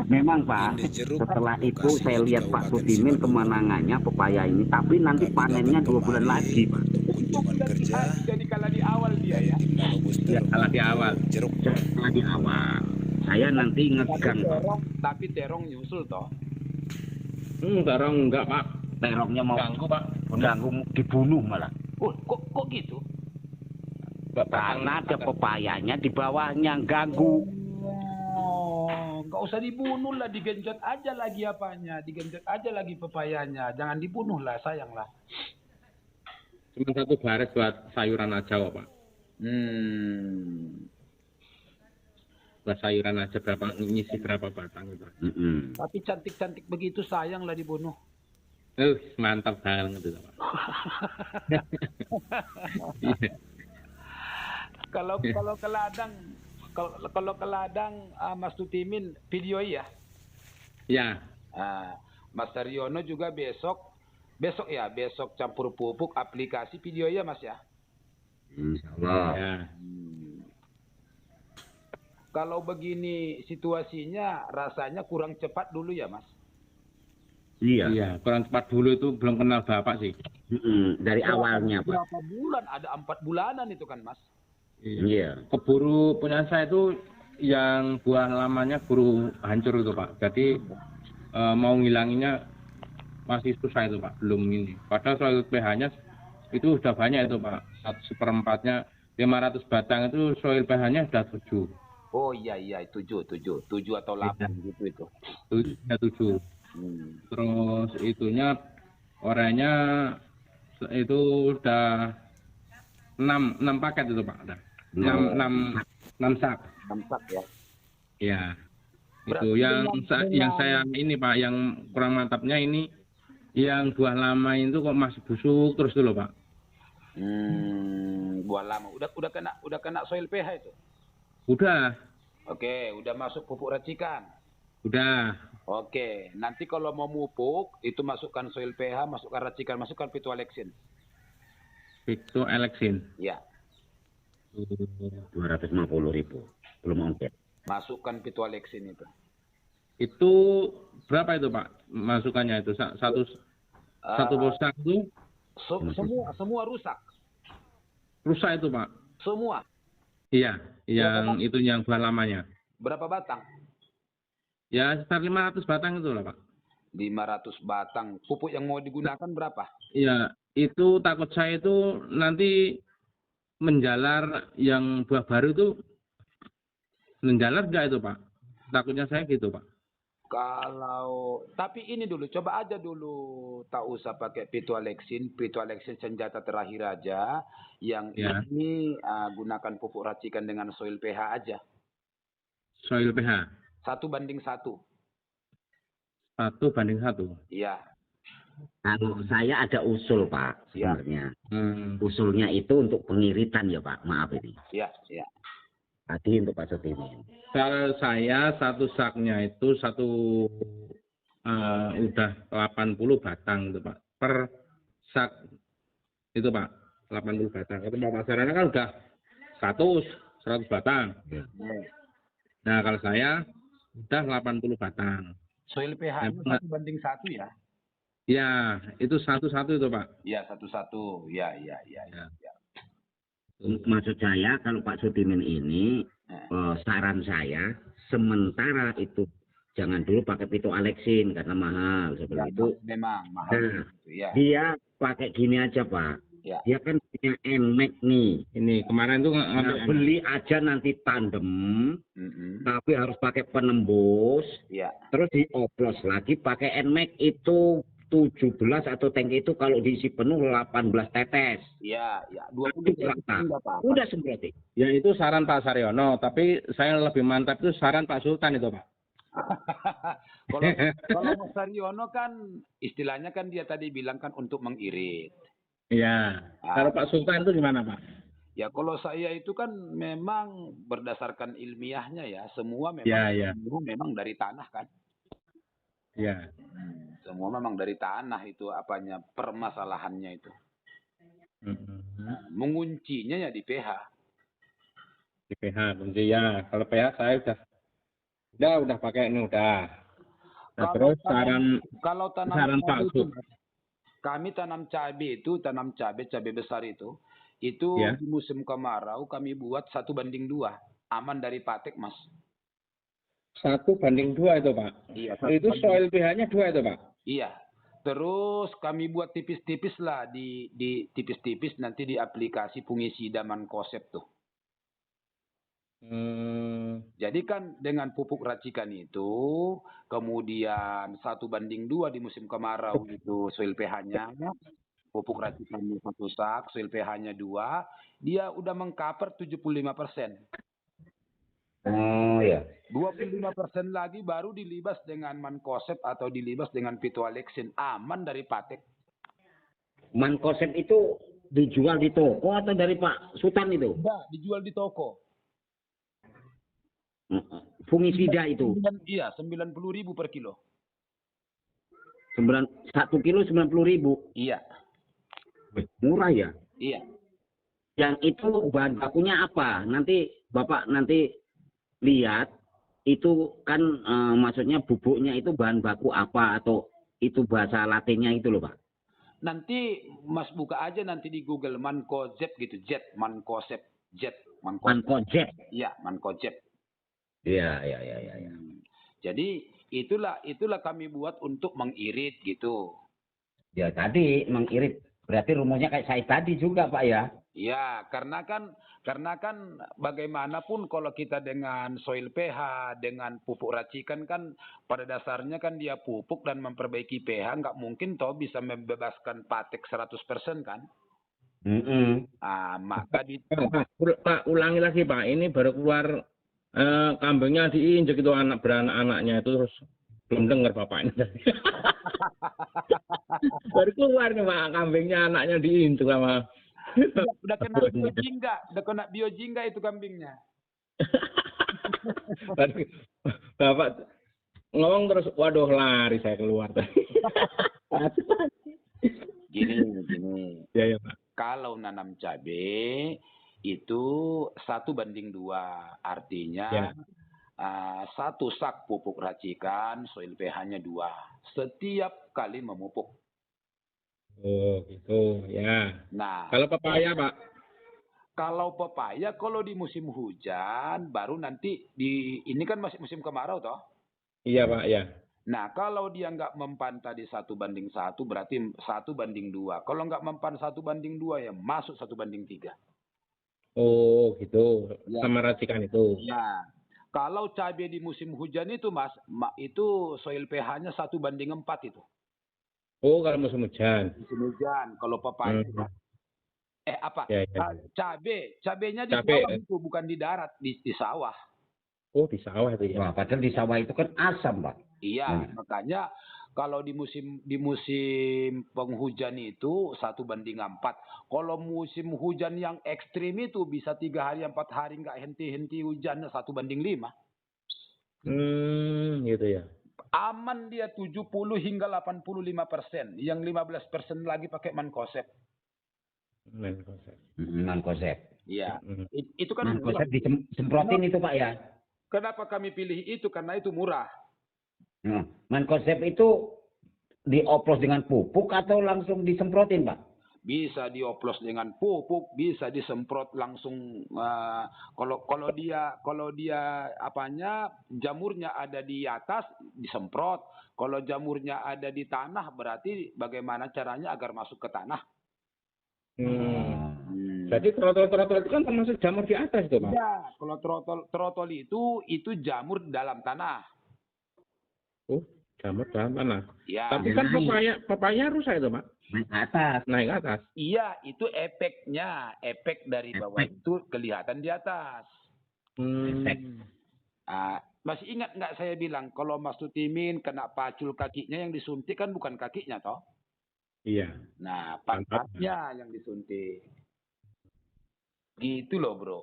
Speaker 3: memang Pak,
Speaker 4: ini jeruk
Speaker 3: setelah itu
Speaker 4: lokasinya
Speaker 3: saya
Speaker 4: di
Speaker 3: lihat Pak
Speaker 4: Kabupaten
Speaker 3: Sudimin
Speaker 4: Simalungun.
Speaker 3: kemenangannya pepaya ini, tapi nanti
Speaker 4: Kami
Speaker 3: panennya
Speaker 4: datang
Speaker 3: 2 bulan
Speaker 4: kemari
Speaker 3: lagi, Pak.
Speaker 4: untuk kunjungan kerja
Speaker 1: Jadi kalau di awal dia
Speaker 4: dari
Speaker 1: ya.
Speaker 4: tim Nano Booster
Speaker 2: Ya, kalau di
Speaker 4: untuk
Speaker 2: awal.
Speaker 4: jeruk.
Speaker 3: Setelah di awal, saya nanti ngegang Pak.
Speaker 1: Tapi terong nyusul toh.
Speaker 2: Barang enggak Pak.
Speaker 3: Terongnya mau
Speaker 2: Ganggu Pak.
Speaker 3: ganggu dibunuh malah.
Speaker 1: Oh, kok gitu?
Speaker 3: Karena ada pepayanya di bawahnya ganggu.
Speaker 1: Oh, nggak usah dibunuh lah, digenjot aja lagi apanya, digenjot aja lagi pepayanya, jangan dibunuh lah, sayang lah.
Speaker 2: Cuma 1 baris buat sayuran aja kok Pak. Buat sayuran aja berapa ngisi berapa batang gitu.
Speaker 1: Tapi cantik-cantik begitu sayang lah dibunuh.
Speaker 2: Mantap banget itu Pak. Iya.
Speaker 1: Kalau ke ladang, kalau ke ladang Mas Tutimin video ya.
Speaker 2: Ya,
Speaker 1: Mas Saryono juga besok campur pupuk aplikasi video ya Mas ya.
Speaker 3: Insyaallah.
Speaker 2: ya.
Speaker 1: Kalau begini situasinya rasanya kurang cepat dulu ya Mas.
Speaker 3: Iya.
Speaker 2: Iya, kurang cepat dulu itu belum kenal Bapak sih.
Speaker 3: Dari awalnya, Pak.
Speaker 1: Berapa bulan? Ada 4 bulanan itu kan Mas.
Speaker 3: Iya.
Speaker 2: Keburu punya saya itu yang buah lamanya buru hancur itu Pak. Jadi mau ngilanginnya masih susah itu Pak, belum ini. Padahal soal pH-nya itu sudah banyak itu Pak. 1/4-nya 500 batang itu soil pH-nya sudah 7.
Speaker 1: Oh iya 7 atau 8 gitu itu.
Speaker 2: 7. Terus itunya oranye itu udah 6 paket itu Pak. Udah. 6 sak.
Speaker 1: 6 sak ya.
Speaker 2: Ya. Itu yang saya ini Pak, yang kurang mantapnya ini yang buah lama itu kok masih busuk terus tuh loh Pak.
Speaker 1: Buah lama. Udah kena soil pH itu.
Speaker 2: Udah,
Speaker 1: Oke, udah masuk pupuk racikan.
Speaker 2: udah.
Speaker 1: Oke, nanti kalau mau mupuk itu masukkan soil pH, masukkan racikan, masukkan pitualexin.
Speaker 2: Itu Alexin.
Speaker 1: Ya,
Speaker 3: 250.000 belum ongkir.
Speaker 1: masukkan pitualexin itu.
Speaker 2: Itu berapa itu Pak masukannya itu? Satu bosak itu
Speaker 1: Semua rusak.
Speaker 2: rusak itu Pak.
Speaker 1: Semua.
Speaker 2: Iya, yang buah lamanya.
Speaker 1: Berapa batang?
Speaker 2: Ya sekitar 500 batang itu lah Pak.
Speaker 1: 500 batang. Pupuk yang mau digunakan berapa?
Speaker 2: Iya, itu takut saya itu nanti menjalar yang buah baru itu menjalar enggak itu Pak? Takutnya saya gitu Pak.
Speaker 1: Tapi ini dulu, coba aja dulu, tak usah pakai pitualexin senjata terakhir aja. Yang
Speaker 2: Ya.
Speaker 1: ini gunakan pupuk racikan dengan soil pH aja.
Speaker 2: Soil pH
Speaker 1: 1:1.
Speaker 2: 1:1.
Speaker 1: Iya.
Speaker 3: Kalau saya ada usul Pak
Speaker 1: Ya.
Speaker 3: sebenarnya.
Speaker 2: Hmm.
Speaker 3: Usulnya itu untuk pengiritan ya Pak, maaf ini.
Speaker 1: Iya, iya.
Speaker 3: Tadi untuk Pak Sutimin.
Speaker 2: Kalau saya satu saknya itu udah 80 batang itu Pak. Per sak itu Pak, 80 batang. Itu pemasarannya kan udah 100 batang. Nah, kalau saya udah 80 batang.
Speaker 1: Soil pH-nya 1:1 ya?
Speaker 2: Ya, itu satu-satu itu Pak.
Speaker 1: Iya, 1:1. Ya.
Speaker 2: Ya.
Speaker 3: Maksud saya kalau Pak Sutimin ini saran saya sementara itu jangan dulu pakai pitualexin karena mahal seperti itu.
Speaker 1: Memang mahal.
Speaker 3: Nah,
Speaker 1: Ya.
Speaker 3: dia pakai gini aja Pak.
Speaker 1: Ya.
Speaker 3: Dia kan punya NMAX nih.
Speaker 2: Ini kemarin tuh
Speaker 3: Nah,
Speaker 2: ngambil
Speaker 3: beli aja nanti tandem,
Speaker 1: Mm-mm.
Speaker 3: tapi harus pakai penembus,
Speaker 1: Ya.
Speaker 3: terus dioplos lagi pakai NMAX itu 17 atau tangki itu kalau diisi penuh 18 tetes.
Speaker 1: Ya.
Speaker 3: Itu
Speaker 1: 20
Speaker 3: rata.
Speaker 1: enggak apa-apa.
Speaker 3: Udah semprot.
Speaker 2: ya itu saran Pak Saryono, tapi saya lebih mantap itu saran Pak Sultan itu Pak.
Speaker 1: Kalau Mas Saryono kan istilahnya kan dia tadi bilang kan untuk mengirit.
Speaker 2: Iya. Kalau Pak Sultan itu gimana Pak?
Speaker 1: Ya kalau saya itu kan memang berdasarkan ilmiahnya ya, semua
Speaker 2: Ya.
Speaker 1: memang dari tanah kan.
Speaker 2: Ya.
Speaker 1: Semua memang dari tanah itu apanya permasalahannya itu. Menguncinya ya di pH.
Speaker 2: Di pH kunci ya. Kalau pH saya udah pakai ini udah. Nah, terus
Speaker 1: Kalau tanam
Speaker 2: saran Pak
Speaker 1: cabai itu,
Speaker 2: Sultan.
Speaker 1: kami tanam cabai besar itu
Speaker 2: Ya.
Speaker 1: di musim kemarau kami buat 1:2, aman dari patek Mas.
Speaker 2: 1:2 itu Pak.
Speaker 1: Iya.
Speaker 2: Itu soil pH-nya 2 itu Pak.
Speaker 1: Iya. Terus kami buat tipis-tipis lah di tipis-tipis nanti di aplikasi fungisida mankosep tuh. Jadi kan dengan pupuk racikan itu kemudian 1:2 di musim kemarau itu soil pH-nya, pupuk racikan 1 sak, soil pH-nya 2, dia udah mengcover 75%.
Speaker 3: Oh ya.
Speaker 1: 25% lagi baru dilibas dengan mankosep atau dilibas dengan pitualexin, aman dari patek.
Speaker 3: Mankosep itu dijual di toko atau dari Pak Sultan itu?
Speaker 1: Udah dijual di toko.
Speaker 3: Fungisida itu.
Speaker 1: Iya, 90.000 per kilo.
Speaker 3: 1 kilo 90.000.
Speaker 1: Iya.
Speaker 3: Murah ya.
Speaker 1: Iya.
Speaker 3: Yang itu bahan bakunya apa? Nanti Bapak lihat itu kan maksudnya bubuknya itu bahan baku apa atau itu bahasa Latinnya itu loh Pak.
Speaker 1: Nanti Mas buka aja nanti di Google mankosep gitu, mankosep.
Speaker 3: Mankosep.
Speaker 1: Iya, mankosep.
Speaker 3: Iya.
Speaker 1: Jadi itulah kami buat untuk mengirit gitu.
Speaker 3: Ya tadi mengirit berarti rumusnya kayak saya tadi juga Pak ya.
Speaker 1: Ya, karena kan bagaimanapun kalau kita dengan soil pH, dengan pupuk racikan kan pada dasarnya kan dia pupuk dan memperbaiki pH, nggak mungkin toh bisa membebaskan patek 100% kan?
Speaker 3: Mm-mm.
Speaker 1: Maka
Speaker 2: Pak, ulangi lagi Pak. Ini baru keluar kambingnya diinjek itu beranak-anaknya itu terus belum dengar bapaknya. Baru keluar nih Pak, kambingnya anaknya diinjek sama.
Speaker 1: Udah kena biojingga, udah kena biojingga itu kambingnya.
Speaker 2: Baru bapak ngomong terus, waduh lari saya keluar.
Speaker 1: Gini.
Speaker 2: Ya ya Pak.
Speaker 1: Kalau nanam cabai itu 1:2, artinya
Speaker 2: Ya.
Speaker 1: 1 sak pupuk racikan, soil pH-nya 2 setiap kali memupuk.
Speaker 2: Oh gitu ya.
Speaker 1: Nah,
Speaker 2: Kalau pepaya Pak?
Speaker 1: kalau pepaya kalau di musim hujan baru nanti ini kan masih musim kemarau toh.
Speaker 2: Iya Pak ya.
Speaker 1: Nah, kalau dia nggak mempan tadi 1:1 berarti 1:2. Kalau nggak mempan 1:2 ya masuk 1:3.
Speaker 2: Oh gitu.
Speaker 1: Ya.
Speaker 2: Sama racikan itu.
Speaker 1: Nah, kalau cabai di musim hujan itu Mas, itu soil pH-nya 1:4 itu.
Speaker 2: Oh kalau musim hujan.
Speaker 1: Musim hujan. Kalau pepaya apa?
Speaker 2: Ya, ya.
Speaker 1: Cabenya di
Speaker 2: Cabai,
Speaker 1: sawah itu bukan di darat, di sawah.
Speaker 2: Oh di sawah itu ya.
Speaker 3: Wah, padahal di sawah itu kan asam, Pak.
Speaker 1: Iya, makanya kalau di musim penghujan itu 1:4. Kalau musim hujan yang ekstrim itu bisa 3 hari 4 hari nggak henti-henti hujannya 1:5.
Speaker 2: Gitu ya.
Speaker 1: Aman dia 70 hingga 85%. Yang 15% lagi pakai mankosep.
Speaker 2: Mankosep.
Speaker 3: Mankosep.
Speaker 1: Iya.
Speaker 2: Mm.
Speaker 1: Itu kan
Speaker 3: Mankosep disemprotin itu, Pak ya.
Speaker 1: Kenapa kami pilih itu? Karena itu murah.
Speaker 3: Mankosep itu dioplos dengan pupuk atau langsung disemprotin, Pak?
Speaker 1: Bisa dioplos dengan pupuk, bisa disemprot langsung. Kalau dia apanya jamurnya ada di atas disemprot. Kalau jamurnya ada di tanah berarti bagaimana caranya agar masuk ke tanah?
Speaker 2: Jadi trotol itu kan termasuk jamur di atas itu Pak?
Speaker 1: Ya, kalau trotol itu jamur dalam tanah.
Speaker 2: Oh, jamur dalam tanah.
Speaker 1: Ya.
Speaker 2: Tapi kan pepaya rusak itu Pak?
Speaker 3: Naik ke atas.
Speaker 2: Naik ke atas.
Speaker 1: Iya, itu efeknya. Efek dari bawah itu kelihatan di atas. Masih ingat nggak saya bilang kalau Mas Tutimin kena pacul kakinya yang disuntik kan bukan kakinya toh?
Speaker 2: Iya.
Speaker 1: Nah, pantatnya yang disuntik. Gitu loh, Bro.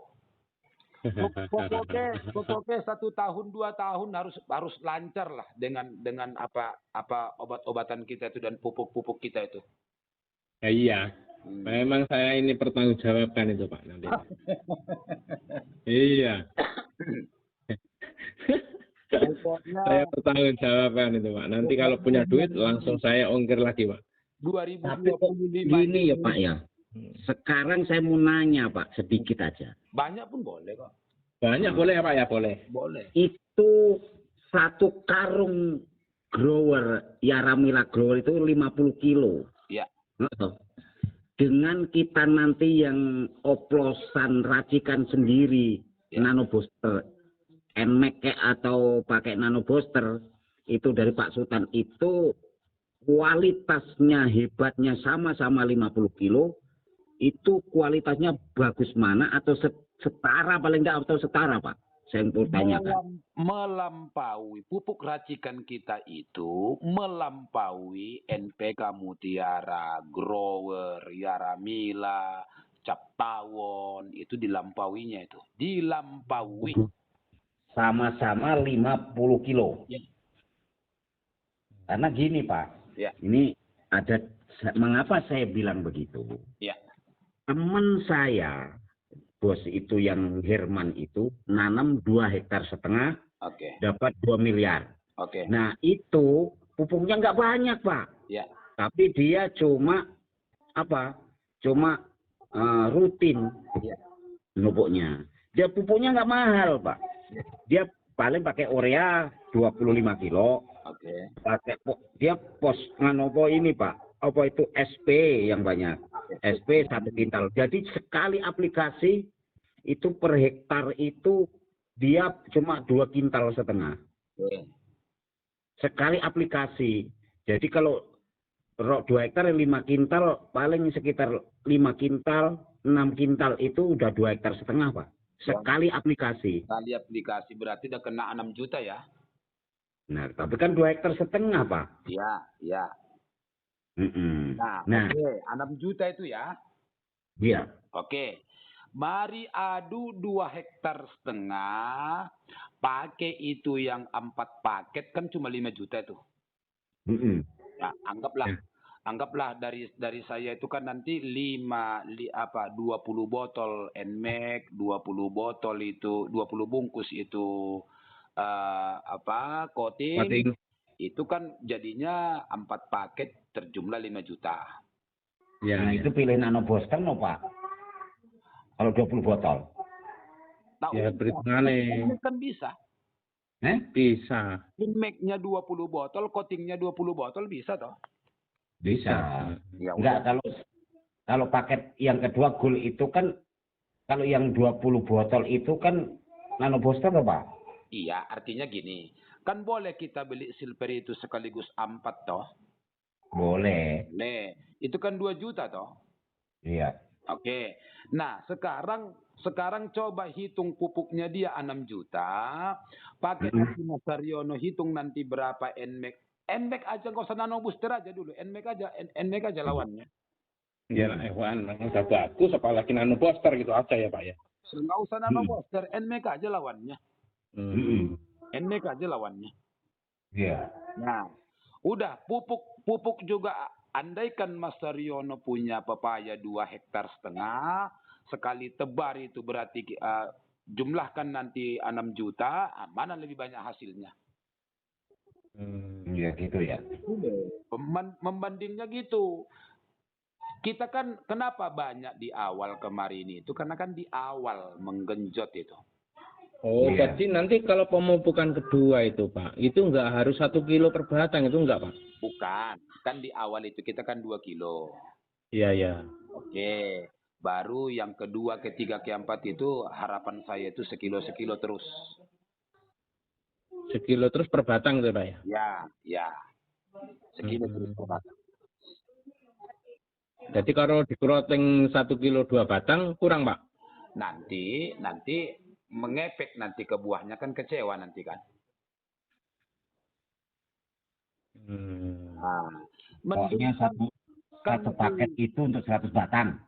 Speaker 1: Pokoknya 1 tahun 2 tahun harus lancar lah dengan apa obat-obatan kita itu dan pupuk-pupuk kita itu.
Speaker 2: Ya, iya. Memang saya ini pertanggungjawabkan itu Pak nanti. Iya. Saya bertanggungjawabkan itu Pak. Nanti kalau punya duit langsung saya ongkir lagi Pak.
Speaker 1: 2025
Speaker 3: Tapi kok gini ya Pak ya. Sekarang saya mau nanya Pak sedikit aja.
Speaker 1: Banyak pun boleh kok.
Speaker 2: Banyak boleh ya Pak ya? Boleh.
Speaker 1: Boleh.
Speaker 3: Itu 1 karung grower Yaramila grower itu 50 kilo.
Speaker 1: Iya.
Speaker 3: Dengan kita nanti yang oplosan racikan sendiri nano booster NMAX atau pakai nano booster itu dari Pak Sultan itu kualitasnya hebatnya sama-sama 50 kilo itu kualitasnya bagus mana atau setara paling enggak atau setara Pak? Saya mau tanyakan.
Speaker 1: Melampaui pupuk racikan kita itu melampaui NPK Mutiara, Grower, Yaramila, Cap Tawon itu dilampauinya itu. Dilampaui.
Speaker 3: Sama-sama 50 kilo.
Speaker 1: Ya.
Speaker 3: Karena gini Pak.
Speaker 1: Ya.
Speaker 3: Ini ada mengapa saya bilang begitu?
Speaker 1: Ya.
Speaker 3: Teman saya, bos itu yang Herman itu, nanam 2,5 hektar,
Speaker 1: Oke.
Speaker 3: dapat 2 miliar.
Speaker 1: Oke.
Speaker 3: Nah itu pupuknya nggak banyak Pak.
Speaker 1: Ya.
Speaker 3: Tapi dia cuma rutin pupuknya. Dia pupuknya nggak mahal Pak. Dia paling pakai urea 25 kilo.
Speaker 1: Oke.
Speaker 3: Pakai dia pos nganopo ini Pak. Apa itu SP yang banyak. SP 1 kintal. Jadi sekali aplikasi itu per hektar itu dia cuma 2,5 kintal.
Speaker 1: Oke.
Speaker 3: Sekali aplikasi. Jadi kalau 2 hektar 5 kintal paling sekitar 5 kintal, 6 kintal itu udah 2,5 hektar Pak. sekali aplikasi.
Speaker 1: Kali aplikasi berarti udah kena 6 juta ya?
Speaker 3: Nah, tapi kan 2,5 hektar, Pak.
Speaker 1: Iya, iya.
Speaker 3: Mm-mm.
Speaker 1: Nah,
Speaker 3: Nah,
Speaker 1: oke, 6 juta itu ya.
Speaker 3: iya.
Speaker 1: Oke. Mari adu 2,5 hektar, pakai itu yang 4 paket kan cuma 5 juta itu.
Speaker 3: Mm-mm.
Speaker 1: Ya, anggaplah dari saya itu kan nanti 20 botol NMAX, 20 botol itu 20 bungkus itu coating.
Speaker 2: Coating.
Speaker 1: Itu kan jadinya 4 paket terjumlah 5 juta.
Speaker 2: Ya,
Speaker 3: Nah, itu pilih Nano Booster no, Pak. Kalau 20 botol.
Speaker 1: Tahu
Speaker 2: ya perhitungannya
Speaker 1: NMAX kan bisa.
Speaker 2: bisa.
Speaker 1: NMAX-nya 20 botol, coatingnya 20 botol bisa toh?
Speaker 3: Bisa.
Speaker 1: Ya
Speaker 3: Enggak, kalau paket yang kedua Gold itu kan, kalau yang 20 botol itu kan Nano Booster no, Pak?
Speaker 1: Iya, artinya gini. Kan boleh kita beli silver itu sekaligus 4 toh?
Speaker 3: Boleh.
Speaker 1: Itu kan 2 juta toh?
Speaker 3: Iya.
Speaker 1: Oke. Nah, sekarang coba hitung pupuknya dia 6 juta. Pakai nanti Mas Saryono hitung nanti berapa NMAX. NMAX aja nggak usah Nano Booster aja dulu. NMAX aja lawannya.
Speaker 2: Ya, hewan udah bagus, apalagi Nano Booster gitu aja ya, Pak ya.
Speaker 1: Nggak usah Nano Booster, NMAX aja lawannya. NMAX aja lawannya.
Speaker 3: Iya.
Speaker 1: Nah, udah pupuk juga. Andaikan Mas Saryono punya pepaya 2,5 hektar, sekali tebar itu berarti jumlahkan nanti 6 juta, mana lebih banyak hasilnya?
Speaker 3: Iya gitu ya.
Speaker 1: Membandingnya gitu. Kita kan kenapa banyak di awal kemarin itu? Karena kan di awal menggenjot itu.
Speaker 2: Oh,
Speaker 3: Iya.
Speaker 2: jadi nanti kalau pemupukan kedua itu, Pak, itu nggak harus 1 kilo per batang, itu enggak, Pak?
Speaker 1: Bukan. Kan di awal itu kita kan 2 kilo.
Speaker 2: Iya, iya.
Speaker 1: Oke. Baru yang kedua, ketiga, keempat itu harapan saya itu sekilo terus.
Speaker 2: Sekilo terus per batang itu, Pak ya?
Speaker 1: Ya. Sekilo terus per batang.
Speaker 2: Jadi kalau di crossing 1 kilo 2 batang kurang, Pak?
Speaker 1: Nanti mengefek nanti ke buahnya, kan kecewa nanti kan. Nah,
Speaker 3: Pokoknya satu paket itu untuk 100 batang.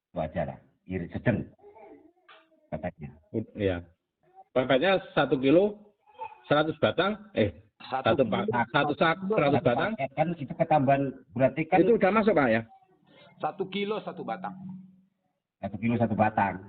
Speaker 3: Itu aja lah. Irit sedang paketnya.
Speaker 2: Iya. Paketnya 1 kilo 100 batang, satu sak 100 batang.
Speaker 3: Paket kan itu ketambahan, berarti kan
Speaker 2: Itu udah masuk, Pak ya?
Speaker 1: 1 kilo 1 batang.
Speaker 3: 1 kilo 1 batang.